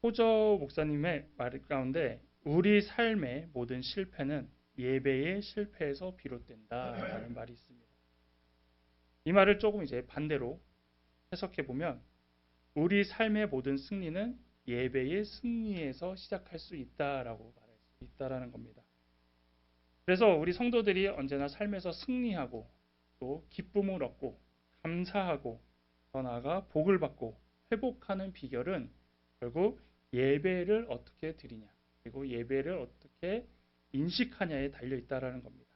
호저 목사님의 말 가운데 우리 삶의 모든 실패는 예배의 실패에서 비롯된다라는 말이 있습니다. 이 말을 조금 이제 반대로 해석해 보면 우리 삶의 모든 승리는 예배의 승리에서 시작할 수 있다라고 말할 수 있다라는 겁니다. 그래서 우리 성도들이 언제나 삶에서 승리하고 또 기쁨을 얻고 감사하고 더 나아가 복을 받고 회복하는 비결은 결국 예배를 어떻게 드리냐 그리고 예배를 어떻게 인식하냐에 달려 있다라는 겁니다.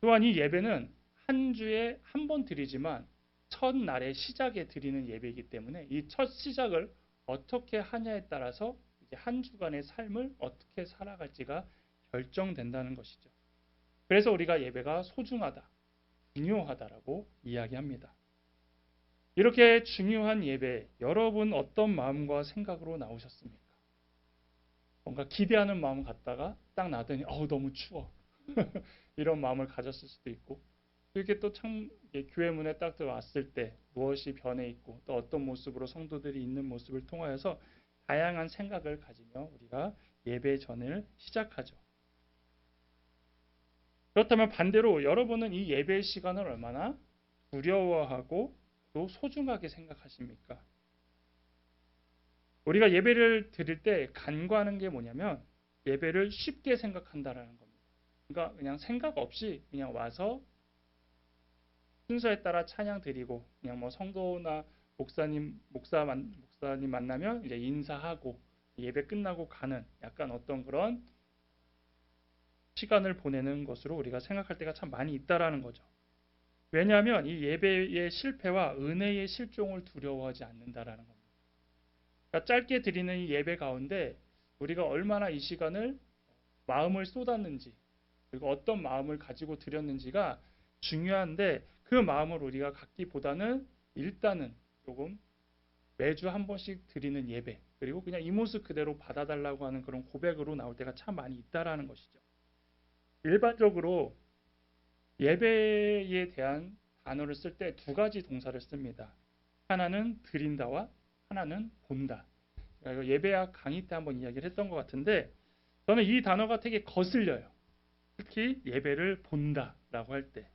또한 이 예배는 한 주에 한 번 드리지만 첫날의 시작에 드리는 예배이기 때문에 이 첫 시작을 어떻게 하냐에 따라서 이제 한 주간의 삶을 어떻게 살아갈지가 결정된다는 것이죠. 그래서 우리가 예배가 소중하다, 중요하다라고 이야기합니다. 이렇게 중요한 예배, 여러분 어떤 마음과 생각으로 나오셨습니까? 뭔가 기대하는 마음 갖다가 딱 나더니 너무 추워. 이런 마음을 가졌을 수도 있고 이렇게 또 참 교회 문에 딱 들어왔을 때 무엇이 변해 있고 또 어떤 모습으로 성도들이 있는 모습을 통하여서 다양한 생각을 가지며 우리가 예배 전을 시작하죠. 그렇다면 반대로 여러분은 이 예배 시간을 얼마나 두려워하고 또 소중하게 생각하십니까? 우리가 예배를 드릴 때 간과하는 게 뭐냐면 예배를 쉽게 생각한다라는 겁니다. 그러니까 그냥 생각 없이 그냥 와서 순서에 따라 찬양 드리고 그냥 뭐 성도나 목사님 만나면 이제 인사하고 예배 끝나고 가는 약간 어떤 그런 시간을 보내는 것으로 우리가 생각할 때가 참 많이 있다라는 거죠. 왜냐하면 이 예배의 실패와 은혜의 실종을 두려워하지 않는다라는 겁니다. 그러니까 짧게 드리는 이 예배 가운데 우리가 얼마나 이 시간을 마음을 쏟았는지 그리고 어떤 마음을 가지고 드렸는지가 중요한데 그 마음을 우리가 갖기보다는 일단은 조금 매주 한 번씩 드리는 예배 그리고 그냥 이 모습 그대로 받아달라고 하는 그런 고백으로 나올 때가 참 많이 있다라는 것이죠. 일반적으로 예배에 대한 단어를 쓸 때 두 가지 동사를 씁니다. 하나는 드린다와 하나는 본다. 예배학 강의 때 한번 이야기를 했던 것 같은데 저는 이 단어가 되게 거슬려요. 특히 예배를 본다라고 할 때.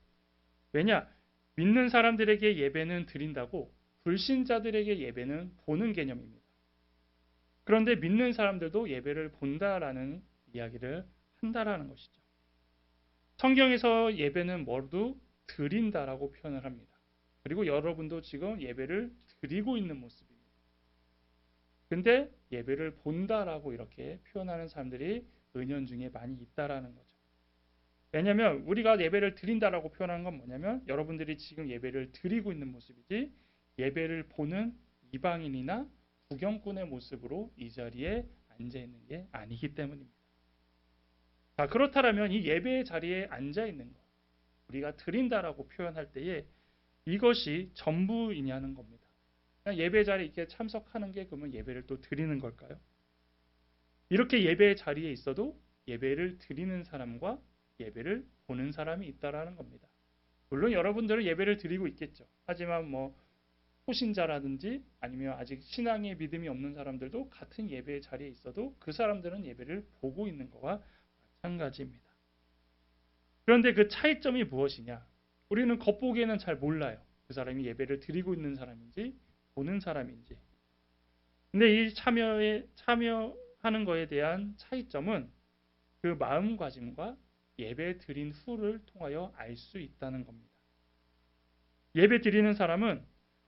왜냐? 믿는 사람들에게 예배는 드린다고 불신자들에게 예배는 보는 개념입니다. 그런데 믿는 사람들도 예배를 본다라는 이야기를 한다라는 것이죠. 성경에서 예배는 모두 드린다라고 표현을 합니다. 그리고 여러분도 지금 예배를 드리고 있는 모습입니다. 근데 예배를 본다라고 이렇게 표현하는 사람들이 은연중에 많이 있다라는 거죠. 왜냐하면 우리가 예배를 드린다라고 표현하는 건 뭐냐면 여러분들이 지금 예배를 드리고 있는 모습이지 예배를 보는 이방인이나 구경꾼의 모습으로 이 자리에 앉아 있는 게 아니기 때문입니다. 자, 그렇다면 이 예배의 자리에 앉아 있는 것, 우리가 드린다라고 표현할 때에 이것이 전부이냐는 겁니다. 그냥 예배 자리에 이렇게 참석하는 게 그러면 예배를 또 드리는 걸까요? 이렇게 예배의 자리에 있어도 예배를 드리는 사람과 예배를 보는 사람이 있다라는 겁니다. 물론 여러분들은 예배를 드리고 있겠죠. 하지만 뭐 초신자라든지 아니면 아직 신앙의 믿음이 없는 사람들도 같은 예배의 자리에 있어도 그 사람들은 예배를 보고 있는 것과 마찬가지입니다. 그런데 그 차이점이 무엇이냐? 우리는 겉보기에는 잘 몰라요. 그 사람이 예배를 드리고 있는 사람인지 보는 사람인지. 근데 이 참여하는 것에 대한 차이점은 그 마음가짐과 예배 드린 후를 통하여 알 수 있다는 겁니다. 예배 드리는 사람은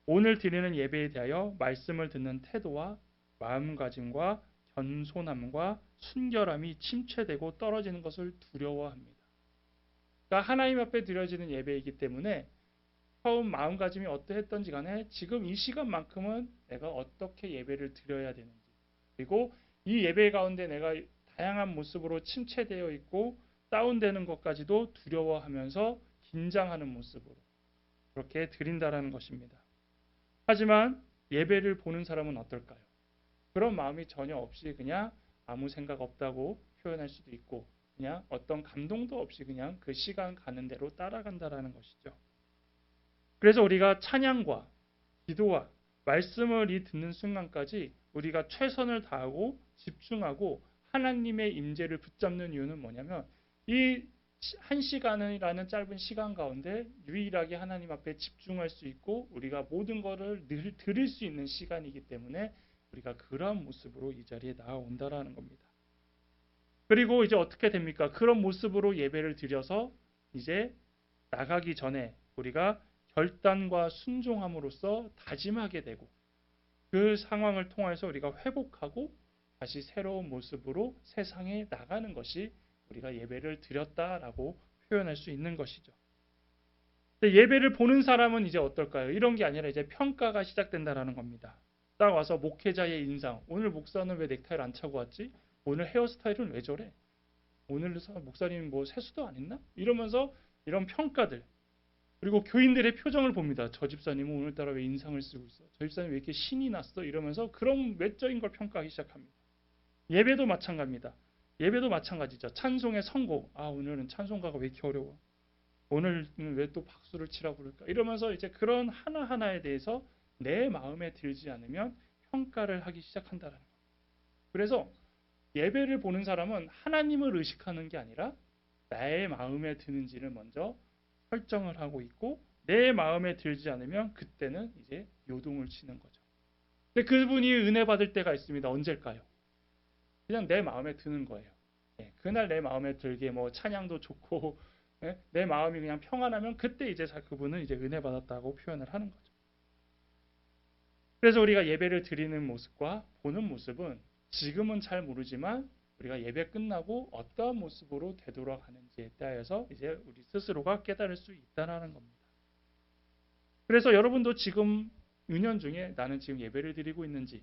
오늘 드리는 예배에 대하여 말씀을 듣는 태도와 마음가짐과 겸손함과 순결함이 침체되고 떨어지는 것을 두려워합니다. 그러니까 하나님 앞에 드려지는 예배이기 때문에 처음 마음가짐이 어떠했던지 간에 지금 이 시간만큼은 내가 어떻게 예배를 드려야 되는지 그리고 이 예배 가운데 내가 다양한 모습으로 침체되어 있고 다운되는 것까지도 두려워하면서 긴장하는 모습으로 그렇게 드린다라는 것입니다. 하지만 예배를 보는 사람은 어떨까요? 그런 마음이 전혀 없이 그냥 아무 생각 없다고 표현할 수도 있고 그냥 어떤 감동도 없이 그냥 그 시간 가는 대로 따라간다라는 것이죠. 그래서 우리가 찬양과 기도와 말씀을 듣는 순간까지 우리가 최선을 다하고 집중하고 하나님의 임재를 붙잡는 이유는 뭐냐면 이 1시간이라는 짧은 시간 가운데 유일하게 하나님 앞에 집중할 수 있고 우리가 모든 것을 드릴 수 있는 시간이기 때문에 우리가 그러한 모습으로 이 자리에 나아온다라는 겁니다. 그리고 이제 어떻게 됩니까? 그런 모습으로 예배를 드려서 이제 나가기 전에 우리가 결단과 순종함으로써 다짐하게 되고 그 상황을 통해서 우리가 회복하고 다시 새로운 모습으로 세상에 나가는 것이 우리가 예배를 드렸다라고 표현할 수 있는 것이죠. 예배를 보는 사람은 이제 어떨까요? 이런 게 아니라 이제 평가가 시작된다라는 겁니다. 딱 와서 목회자의 인상. 오늘 목사는 왜 넥타이를 안 차고 왔지? 오늘 헤어스타일은 왜 저래? 오늘 목사님 뭐 세수도 안 했나? 이러면서 이런 평가들. 그리고 교인들의 표정을 봅니다. 저 집사님은 오늘따라 왜 인상을 쓰고 있어? 저 집사님 왜 이렇게 신이 났어? 이러면서 그런 외적인 걸 평가하기 시작합니다. 예배도 마찬가지입니다. 예배도 마찬가지죠. 찬송의 선곡. 아, 오늘은 찬송가가 왜 이렇게 어려워? 오늘은 왜 또 박수를 치라고 그럴까? 이러면서 이제 그런 하나하나에 대해서 내 마음에 들지 않으면 평가를 하기 시작한다는 거예요. 그래서 예배를 보는 사람은 하나님을 의식하는 게 아니라 나의 마음에 드는지를 먼저 설정을 하고 있고 내 마음에 들지 않으면 그때는 이제 요동을 치는 거죠. 근데 그분이 은혜 받을 때가 있습니다. 언제일까요? 그냥 내 마음에 드는 거예요. 그날 내 마음에 들게 뭐 찬양도 좋고 내 마음이 그냥 평안하면 그때 이제 그분은 이제 은혜 받았다고 표현을 하는 거죠. 그래서 우리가 예배를 드리는 모습과 보는 모습은 지금은 잘 모르지만 우리가 예배 끝나고 어떠한 모습으로 되돌아가는지에 따라서 이제 우리 스스로가 깨달을 수 있다는 겁니다. 그래서 여러분도 지금 은연중에 나는 지금 예배를 드리고 있는지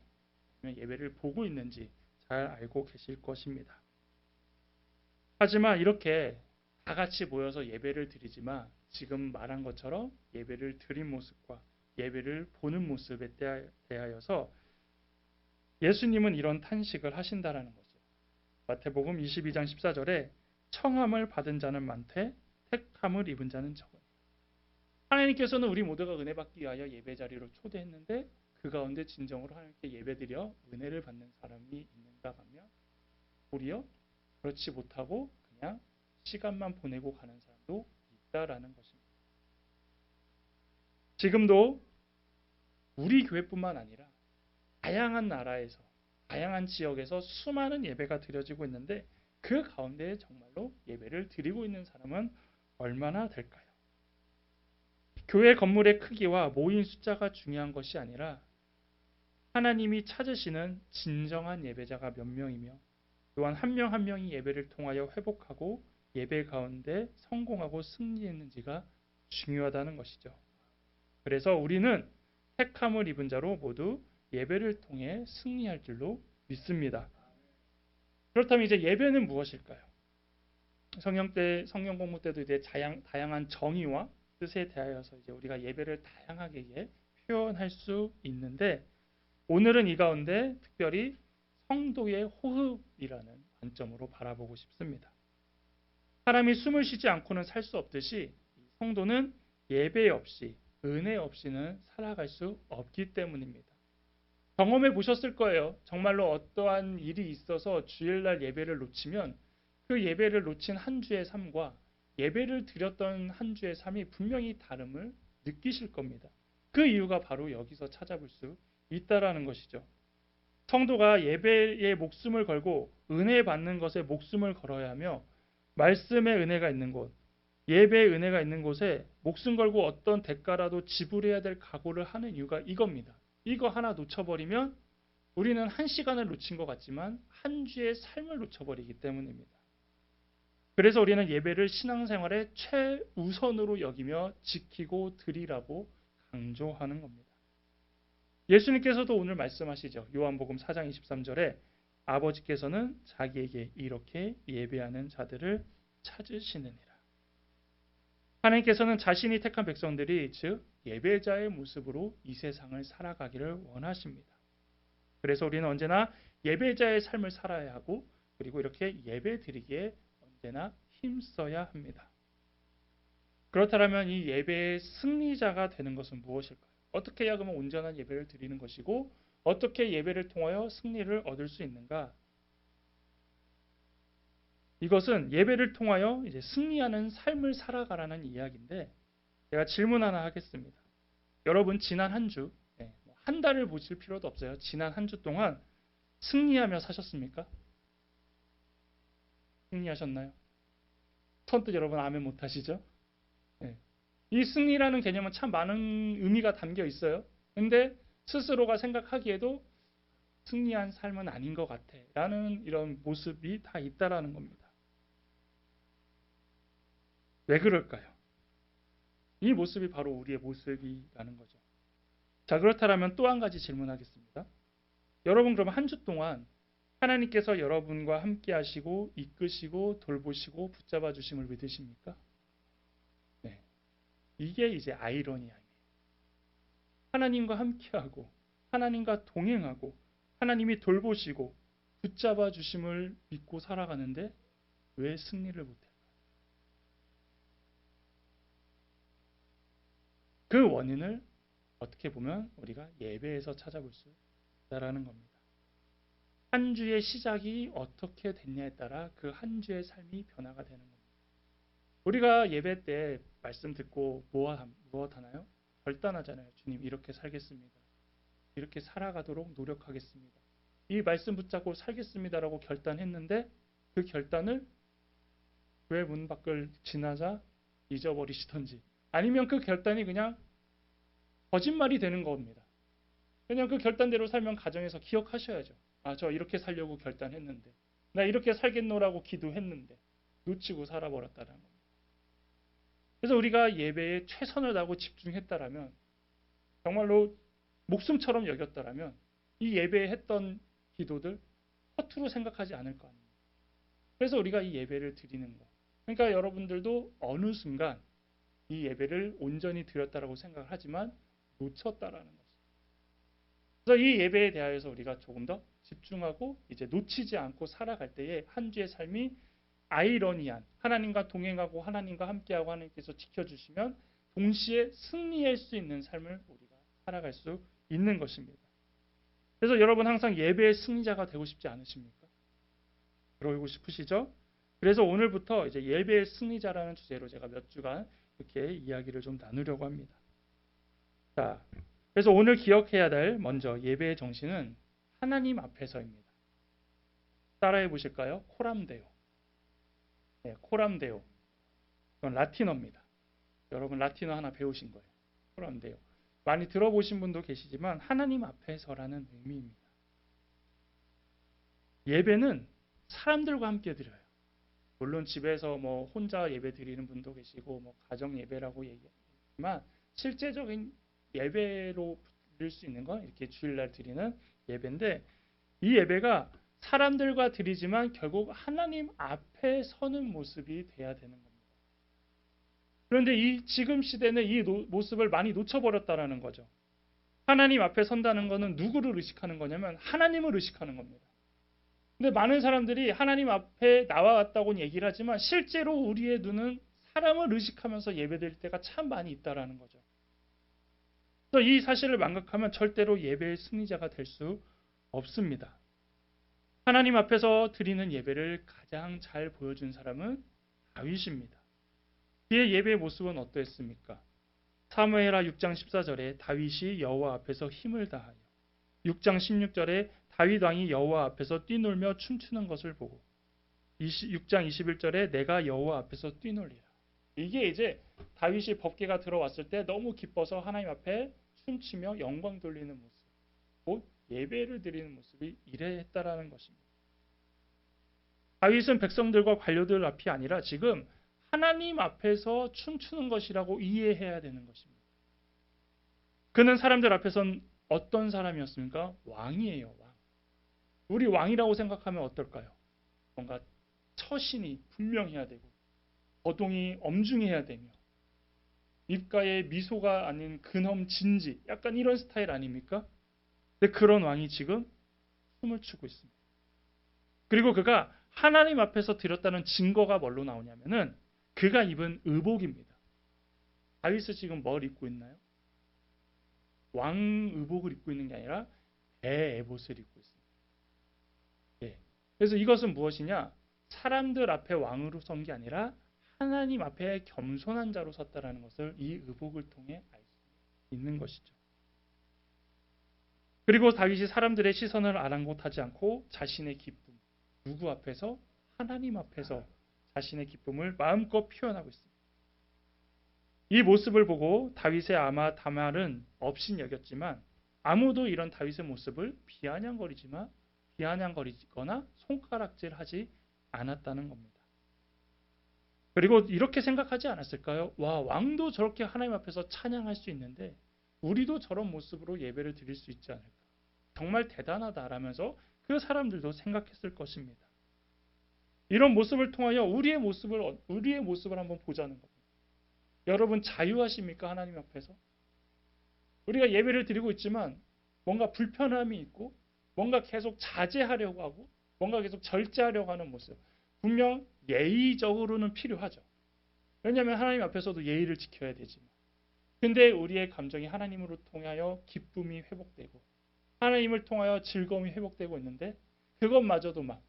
예배를 보고 있는지 잘 알고 계실 것입니다. 하지만 이렇게 다 같이 모여서 예배를 드리지만 지금 말한 것처럼 예배를 드린 모습과 예배를 보는 모습에 대하여서 예수님은 이런 탄식을 하신다라는 거죠. 마태복음 22장 14절에 청함을 받은 자는 많되 택함을 입은 자는 적으니. 하나님께서는 우리 모두가 은혜 받기 위하여 예배 자리로 초대했는데 그 가운데 진정으로 하나님께 예배드려 은혜를 받는 사람이 있는가 하면 도리어 그렇지 못하고 그냥 시간만 보내고 가는 사람도 있다라는 것입니다. 지금도 우리 교회뿐만 아니라 다양한 나라에서 다양한 지역에서 수많은 예배가 드려지고 있는데 그 가운데 정말로 예배를 드리고 있는 사람은 얼마나 될까요? 교회 건물의 크기와 모인 숫자가 중요한 것이 아니라 하나님이 찾으시는 진정한 예배자가 몇 명이며 또한 한 명 한 명이 예배를 통하여 회복하고 예배 가운데 성공하고 승리했는지가 중요하다는 것이죠. 그래서 우리는 택함을 입은 자로 모두 예배를 통해 승리할 줄로 믿습니다. 그렇다면 이제 예배는 무엇일까요? 성경 공부 때도 이제 다양한 정의와 뜻에 대하여서 이제 우리가 예배를 다양하게 표현할 수 있는데 오늘은 이 가운데 특별히 성도의 호흡이라는 관점으로 바라보고 싶습니다. 사람이 숨을 쉬지 않고는 살 수 없듯이 성도는 예배 없이 은혜 없이는 살아갈 수 없기 때문입니다. 경험해 보셨을 거예요. 정말로 어떠한 일이 있어서 주일날 예배를 놓치면 그 예배를 놓친 한 주의 삶과 예배를 드렸던 한 주의 삶이 분명히 다름을 느끼실 겁니다. 그 이유가 바로 여기서 찾아볼 수 있다라는 것이죠. 성도가 예배에 목숨을 걸고 은혜 받는 것에 목숨을 걸어야 하며 말씀의 은혜가 있는 곳, 예배의 은혜가 있는 곳에 목숨 걸고 어떤 대가라도 지불해야 될 각오를 하는 이유가 이겁니다. 이거 하나 놓쳐버리면 우리는 한 시간을 놓친 것 같지만 한 주의 삶을 놓쳐버리기 때문입니다. 그래서 우리는 예배를 신앙생활의 최우선으로 여기며 지키고 드리라고 강조하는 겁니다. 예수님께서도 오늘 말씀하시죠. 요한복음 4장 23절에 아버지께서는 자기에게 이렇게 예배하는 자들을 찾으시느니라. 하나님께서는 자신이 택한 백성들이 즉 예배자의 모습으로 이 세상을 살아가기를 원하십니다. 그래서 우리는 언제나 예배자의 삶을 살아야 하고 그리고 이렇게 예배 드리기에 언제나 힘써야 합니다. 그렇다면 이 예배의 승리자가 되는 것은 무엇일까요? 어떻게 해야 그러면 온전한 예배를 드리는 것이고 어떻게 예배를 통하여 승리를 얻을 수 있는가? 이것은 예배를 통하여 이제 승리하는 삶을 살아가라는 이야기인데 제가 질문 하나 하겠습니다. 여러분 지난 한 주, 한 달을 보실 필요도 없어요. 지난 한 주 동안 승리하며 사셨습니까? 승리하셨나요? 선뜻 여러분 아멘 못하시죠? 네. 이 승리라는 개념은 참 많은 의미가 담겨 있어요. 근데 스스로가 생각하기에도 승리한 삶은 아닌 것 같아 라는 이런 모습이 다 있다라는 겁니다. 왜 그럴까요? 이 모습이 바로 우리의 모습이라는 거죠. 자, 그렇다면 또 한 가지 질문하겠습니다. 여러분 그럼 한 주 동안 하나님께서 여러분과 함께 하시고 이끄시고 돌보시고 붙잡아 주심을 믿으십니까? 네. 이게 이제 아이러니아입니다. 하나님과 함께하고 하나님과 동행하고 하나님이 돌보시고 붙잡아 주심을 믿고 살아가는데 왜 승리를 못할까요? 그 원인을 어떻게 보면 우리가 예배에서 찾아볼 수 있다라는 겁니다. 한 주의 시작이 어떻게 됐냐에 따라 그 한 주의 삶이 변화가 되는 겁니다. 우리가 예배 때 말씀 듣고 무엇 하나요? 결단하잖아요. 주님 이렇게 살겠습니다. 이렇게 살아가도록 노력하겠습니다. 이 말씀 붙잡고 살겠습니다라고 결단했는데 그 결단을 교회 문 밖을 지나자 잊어버리시던지 아니면 그 결단이 그냥 거짓말이 되는 겁니다. 그냥 그 결단대로 살면 가정에서 기억하셔야죠. 아, 저 이렇게 살려고 결단했는데 나 이렇게 살겠노라고 기도했는데 놓치고 살아버렸다는 겁니다. 그래서 우리가 예배에 최선을 다하고 집중했다라면 정말로 목숨처럼 여겼다라면 이 예배에 했던 기도들 허투루 생각하지 않을 거 아닙니까? 그래서 우리가 이 예배를 드리는 거. 그러니까 여러분들도 어느 순간 이 예배를 온전히 드렸다라고 생각을 하지만 놓쳤다라는 거죠. 그래서 이 예배에 대하여서 우리가 조금 더 집중하고 이제 놓치지 않고 살아갈 때에 한 주의 삶이 아이러니한 하나님과 동행하고 하나님과 함께하고 하나님께서 지켜주시면 동시에 승리할 수 있는 삶을 우리가 살아갈 수 있는 것입니다. 그래서 여러분 항상 예배의 승리자가 되고 싶지 않으십니까? 그러고 싶으시죠? 그래서 오늘부터 이제 예배의 승리자라는 주제로 제가 몇 주간 이렇게 이야기를 좀 나누려고 합니다. 자, 그래서 오늘 기억해야 될 먼저 예배의 정신은 하나님 앞에서입니다. 따라해 보실까요? 코람데오. 네, 코람데오. 이건 라틴어입니다. 여러분 라틴어 하나 배우신 거예요. 코람데오. 많이 들어보신 분도 계시지만 하나님 앞에서라는 의미입니다. 예배는 사람들과 함께 드려요. 물론 집에서 뭐 혼자 예배 드리는 분도 계시고 뭐 가정 예배라고 얘기하지만 실제적인 예배로 드릴 수 있는 건 이렇게 주일날 드리는 예배인데 이 예배가 사람들과 드리지만 결국 하나님 앞에 서는 모습이 돼야 되는 겁니다. 그런데 이 지금 시대는 이 모습을 많이 놓쳐버렸다라는 거죠. 하나님 앞에 선다는 것은 누구를 의식하는 거냐면 하나님을 의식하는 겁니다. 근데 많은 사람들이 하나님 앞에 나와왔다고는 얘기를 하지만 실제로 우리의 눈은 사람을 의식하면서 예배드릴 때가 참 많이 있다라는 거죠. 그래서 이 사실을 망각하면 절대로 예배의 승리자가 될 수 없습니다. 하나님 앞에서 드리는 예배를 가장 잘 보여준 사람은 다윗입니다. 그의 예배의 모습은 어떠했습니까? 사무엘하 6장 14절에 다윗이 여호와 앞에서 힘을 다하여 6장 16절에 다윗 왕이 여호와 앞에서 뛰놀며 춤추는 것을 보고 6장 21절에 내가 여호와 앞에서 뛰놀리라. 이게 이제 다윗이 법궤가 들어왔을 때 너무 기뻐서 하나님 앞에 춤추며 영광 돌리는 모습, 곧 예배를 드리는 모습이 이래했다라는 것입니다. 다윗은 백성들과 관료들 앞이 아니라 지금 하나님 앞에서 춤추는 것이라고 이해해야 되는 것입니다. 그는 사람들 앞에선 어떤 사람이었습니까? 왕이에요. 왕. 우리 왕이라고 생각하면 어떨까요? 뭔가 처신이 분명해야 되고 거동이 엄중해야 되며 입가에 미소가 아닌 근엄 진지 약간 이런 스타일 아닙니까? 근데 그런 왕이 지금 춤을 추고 있습니다. 그리고 그가 하나님 앞에서 드렸다는 증거가 뭘로 나오냐면은 그가 입은 의복입니다. 다윗은 지금 뭘 입고 있나요? 왕 의복을 입고 있는 게 아니라 배 에봇을 입고 있습니다. 예. 그래서 이것은 무엇이냐? 사람들 앞에 왕으로 선 게 아니라 하나님 앞에 겸손한 자로 섰다라는 것을 이 의복을 통해 알 수 있는 것이죠. 그리고 다윗이 사람들의 시선을 아랑곳하지 않고 자신의 기쁨, 누구 앞에서? 하나님 앞에서 자신의 기쁨을 마음껏 표현하고 있습니다. 이 모습을 보고 다윗의 아마 다말은 업신 여겼지만 아무도 이런 다윗의 모습을 비아냥거리거나 손가락질하지 않았다는 겁니다. 그리고 이렇게 생각하지 않았을까요? 와, 왕도 저렇게 하나님 앞에서 찬양할 수 있는데 우리도 저런 모습으로 예배를 드릴 수 있지 않을까? 정말 대단하다라면서 그 사람들도 생각했을 것입니다. 이런 모습을 통하여 우리의 모습을 한번 보자는 겁니다. 여러분 자유하십니까? 하나님 앞에서? 우리가 예배를 드리고 있지만 뭔가 불편함이 있고 뭔가 계속 자제하려고 하고 뭔가 계속 절제하려고 하는 모습. 분명 예의적으로는 필요하죠. 왜냐하면 하나님 앞에서도 예의를 지켜야 되지만. 근데 우리의 감정이 하나님으로 통하여 기쁨이 회복되고 하나님을 통하여 즐거움이 회복되고 있는데 그것마저도 막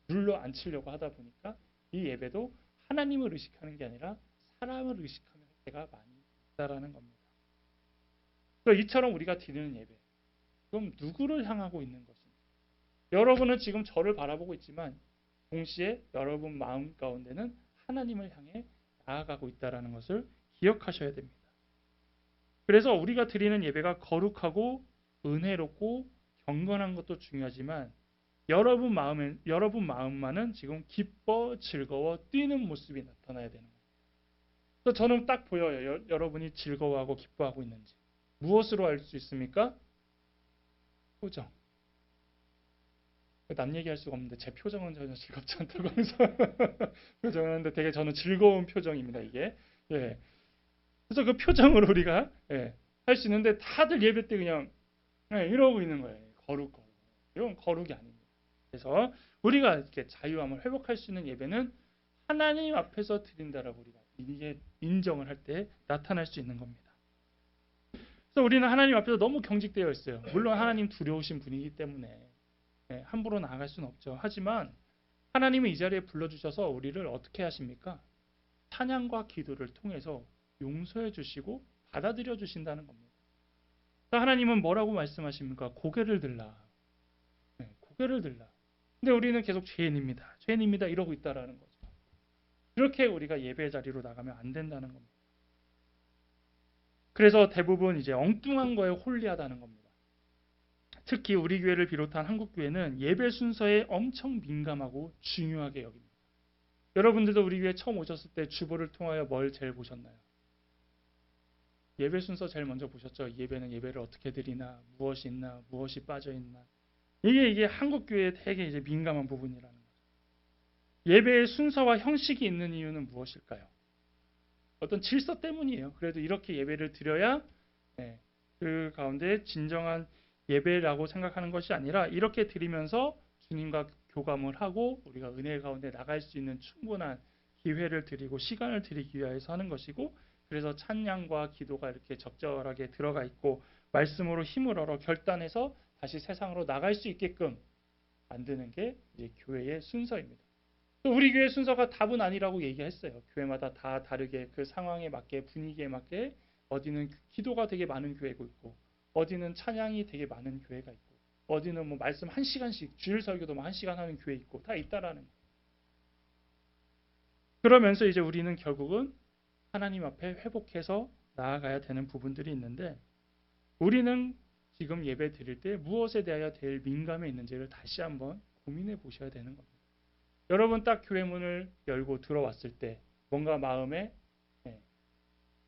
눌러앉히려고 하다 보니까 이 예배도 하나님을 의식하는 게 아니라 사람을 의식하는 때가 많이 있다라는 겁니다. 그래서 이처럼 우리가 드리는 예배, 그럼 누구를 향하고 있는 것입니까? 여러분은 지금 저를 바라보고 있지만 동시에 여러분 마음 가운데는 하나님을 향해 나아가고 있다라는 것을 기억하셔야 됩니다. 그래서 우리가 드리는 예배가 거룩하고 은혜롭고 경건한 것도 중요하지만 여러분 마음만은 지금 기뻐 즐거워 뛰는 모습이 나타나야 되는 겁니다. 그래서 저는 딱 보여요. 여러분이 즐거워하고 기뻐하고 있는지. 무엇으로 알 수 있습니까? 표정. 남 얘기할 수가 없는데 제 표정은 전혀 즐겁지 않다고 해서 표정은 하는데 되게 저는 즐거운 표정입니다. 이게. 예. 그래서 그 표정으로 우리가 할 수 있는데 다들 예배 때 그냥 이러고 있는 거예요. 거룩. 이건 거룩이 아닙니다. 그래서 우리가 이렇게 자유함을 회복할 수 있는 예배는 하나님 앞에서 드린다라고 우리가 이게 인정을 할 때 나타날 수 있는 겁니다. 그래서 우리는 하나님 앞에서 너무 경직되어 있어요. 물론 하나님 두려우신 분이기 때문에 함부로 나아갈 수는 없죠. 하지만 하나님은 이 자리에 불러주셔서 우리를 어떻게 하십니까? 찬양과 기도를 통해서 용서해 주시고 받아들여 주신다는 겁니다. 하나님은 뭐라고 말씀하십니까? 고개를 들라. 고개를 들라. 근데 우리는 계속 죄인입니다 이러고 있다라는 거죠. 그렇게 우리가 예배 자리로 나가면 안 된다는 겁니다. 그래서 대부분 이제 엉뚱한 거에 홀리하다는 겁니다. 특히 우리 교회를 비롯한 한국 교회는 예배 순서에 엄청 민감하고 중요하게 여깁니다. 여러분들도 우리 교회 처음 오셨을 때 주보를 통하여 뭘 제일 보셨나요? 예배 순서 제일 먼저 보셨죠. 예배는 예배를 어떻게 드리나, 무엇이 있나, 무엇이 빠져 있나. 이게 한국 교회에 되게 이제 민감한 부분이라는 거죠. 예배의 순서와 형식이 있는 이유는 무엇일까요? 어떤 질서 때문이에요. 그래도 이렇게 예배를 드려야 그 가운데 진정한 예배라고 생각하는 것이 아니라 이렇게 드리면서 주님과 교감을 하고 우리가 은혜 가운데 나갈 수 있는 충분한 기회를 드리고 시간을 드리기 위해서 하는 것이고 그래서 찬양과 기도가 이렇게 적절하게 들어가 있고 말씀으로 힘을 얻어 결단해서 다시 세상으로 나갈 수 있게끔 만드는 게 이제 교회의 순서입니다. 또 우리 교회 순서가 답은 아니라고 얘기했어요. 교회마다 다 다르게 그 상황에 맞게 분위기에 맞게 어디는 기도가 되게 많은 교회가 있고 어디는 찬양이 되게 많은 교회가 있고 어디는 뭐 말씀 1시간씩 주일 설교도 1시간 하는 교회 있고 다 있다라는 거예요. 그러면서 이제 우리는 결국은 하나님 앞에 회복해서 나아가야 되는 부분들이 있는데 우리는 지금 예배 드릴 때 무엇에 대하여 제일 민감해 있는지를 다시 한번 고민해 보셔야 되는 겁니다. 여러분 딱 교회 문을 열고 들어왔을 때 뭔가 마음에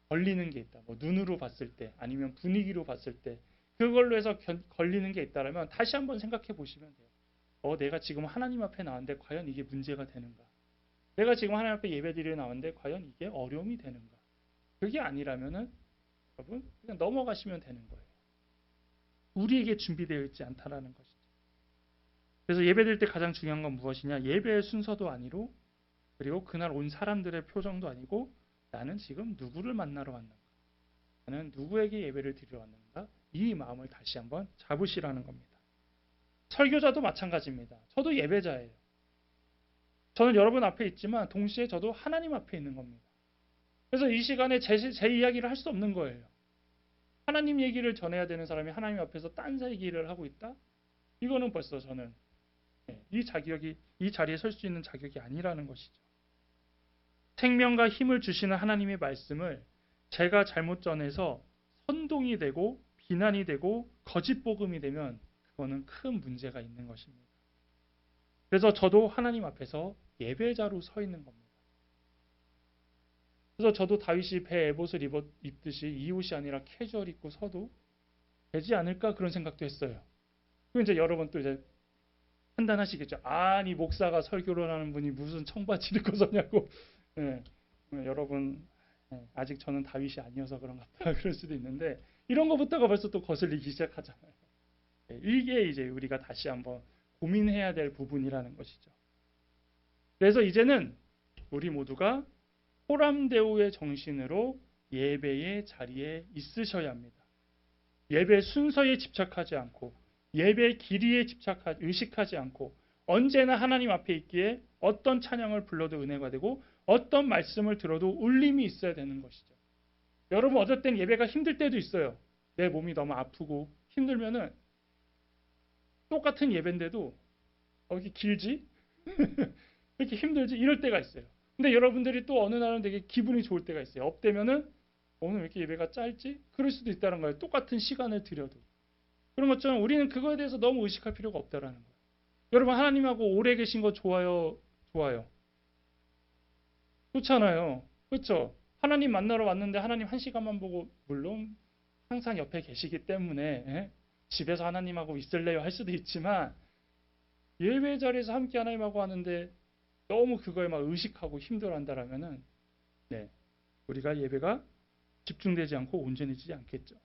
걸리는 게 있다. 뭐 눈으로 봤을 때 아니면 분위기로 봤을 때 그걸로 해서 걸리는 게 있다면 다시 한번 생각해 보시면 돼요. 내가 지금 하나님 앞에 나왔는데 과연 이게 문제가 되는가? 내가 지금 하나님 앞에 예배드리러 나왔는데 과연 이게 어려움이 되는가? 그게 아니라면은 여러분 그냥 넘어가시면 되는 거예요. 우리에게 준비되어 있지 않다라는 것이죠. 그래서 예배드릴 때 가장 중요한 건 무엇이냐? 예배의 순서도 아니고 그리고 그날 온 사람들의 표정도 아니고 나는 지금 누구를 만나러 왔는가? 나는 누구에게 예배를 드리러 왔는가? 이 마음을 다시 한번 잡으시라는 겁니다. 설교자도 마찬가지입니다. 저도 예배자예요. 저는 여러분 앞에 있지만 동시에 저도 하나님 앞에 있는 겁니다. 그래서 이 시간에 제 이야기를 할 수 없는 거예요. 하나님 얘기를 전해야 되는 사람이 하나님 앞에서 딴 얘기를 하고 있다? 이거는 벌써 저는 이 자리에 설 수 있는 자격이 아니라는 것이죠. 생명과 힘을 주시는 하나님의 말씀을 제가 잘못 전해서 선동이 되고 비난이 되고 거짓 복음이 되면 그거는 큰 문제가 있는 것입니다. 그래서 저도 하나님 앞에서 예배자로 서 있는 겁니다. 그래서 저도 다윗이 배 에봇을 입듯이 이 옷이 아니라 캐주얼 입고 서도 되지 않을까 그런 생각도 했어요. 그럼 이제 여러분 또 이제 판단하시겠죠. 아니 목사가 설교를 하는 분이 무슨 청바지를 입고 서냐고. 네. 여러분 아직 저는 다윗이 아니어서 그런가 보다 그럴 수도 있는데 이런 것부터가 벌써 또 거슬리기 시작하잖아요. 이게 이제 우리가 다시 한번 고민해야 될 부분이라는 것이죠. 그래서 이제는 우리 모두가 호람데오의 정신으로 예배의 자리에 있으셔야 합니다. 예배 순서에 집착하지 않고 예배 길이에 의식하지 않고 언제나 하나님 앞에 있기에 어떤 찬양을 불러도 은혜가 되고 어떤 말씀을 들어도 울림이 있어야 되는 것이죠. 여러분 어떨 땐 예배가 힘들 때도 있어요. 내 몸이 너무 아프고 힘들면은 똑같은 예배인데도 이렇게 길지? 이렇게 힘들지? 이럴 때가 있어요. 근데 여러분들이 또 어느 날은 되게 기분이 좋을 때가 있어요. 업되면은 오늘 왜 이렇게 예배가 짧지? 그럴 수도 있다는 거예요. 똑같은 시간을 들여도. 그런 것처럼 우리는 그거에 대해서 너무 의식할 필요가 없다라는 거예요. 여러분 하나님하고 오래 계신 거 좋아요? 좋아요. 좋잖아요. 그렇죠? 하나님 만나러 왔는데 하나님 1시간만 보고 물론 항상 옆에 계시기 때문에 집에서 하나님하고 있을래요 할 수도 있지만 예배 자리에서 함께 하나님하고 하는데 너무 그거에 막 의식하고 힘들어한다라면은 우리가 예배가 집중되지 않고 온전해지지 않겠죠.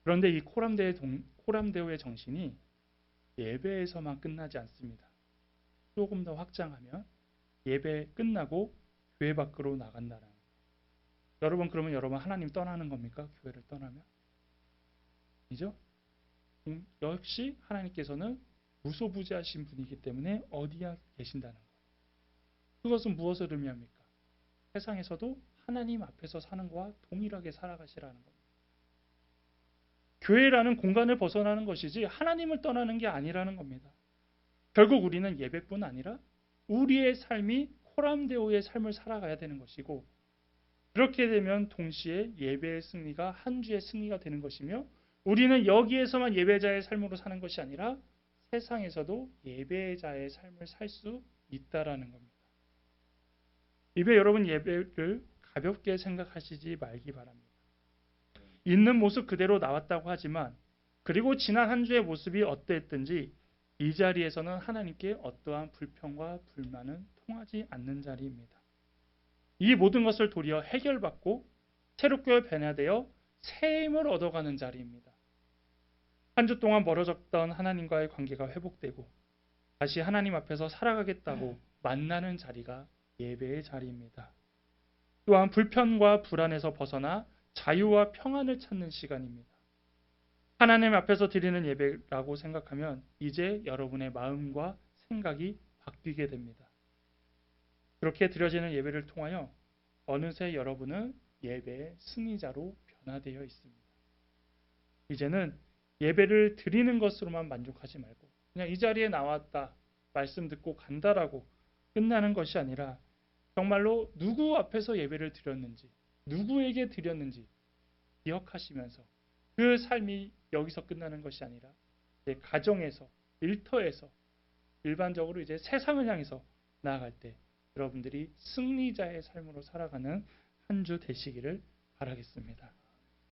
그런데 이 코람데오의 정신이 예배에서만 끝나지 않습니다. 조금 더 확장하면 예배 끝나고 교회 밖으로 나간다는 거예요. 여러분 그러면 여러분 하나님 떠나는 겁니까? 교회를 떠나면? 아니죠? 역시 하나님께서는 무소부지하신 분이기 때문에 어디에 계신다는 거예요. 그것은 무엇을 의미합니까? 세상에서도 하나님 앞에서 사는 것과 동일하게 살아가시라는 겁니다. 교회라는 공간을 벗어나는 것이지 하나님을 떠나는 게 아니라는 겁니다. 결국 우리는 예배뿐 아니라 우리의 삶이 코람데오의 삶을 살아가야 되는 것이고 그렇게 되면 동시에 예배의 승리가 한 주의 승리가 되는 것이며 우리는 여기에서만 예배자의 삶으로 사는 것이 아니라 세상에서도 예배자의 삶을 살 수 있다라는 겁니다. 여러분 예배를 가볍게 생각하시지 말기 바랍니다. 있는 모습 그대로 나왔다고 하지만 그리고 지난 한 주의 모습이 어떠했든지 이 자리에서는 하나님께 어떠한 불평과 불만은 통하지 않는 자리입니다. 이 모든 것을 도리어 해결받고 새롭게 변화되어 새 힘을 얻어가는 자리입니다. 한 주 동안 멀어졌던 하나님과의 관계가 회복되고 다시 하나님 앞에서 살아가겠다고 만나는 자리가 예배의 자리입니다. 또한 불편과 불안에서 벗어나 자유와 평안을 찾는 시간입니다. 하나님 앞에서 드리는 예배라고 생각하면 이제 여러분의 마음과 생각이 바뀌게 됩니다. 그렇게 드려지는 예배를 통하여 어느새 여러분은 예배의 승리자로 변화되어 있습니다. 이제는 예배를 드리는 것으로만 만족하지 말고 그냥 이 자리에 나왔다, 말씀 듣고 간다라고 끝나는 것이 아니라 정말로 누구 앞에서 예배를 드렸는지, 누구에게 드렸는지 기억하시면서 그 삶이 여기서 끝나는 것이 아니라 이제 가정에서, 일터에서 일반적으로 이제 세상을 향해서 나아갈 때 여러분들이 승리자의 삶으로 살아가는 한 주 되시기를 바라겠습니다.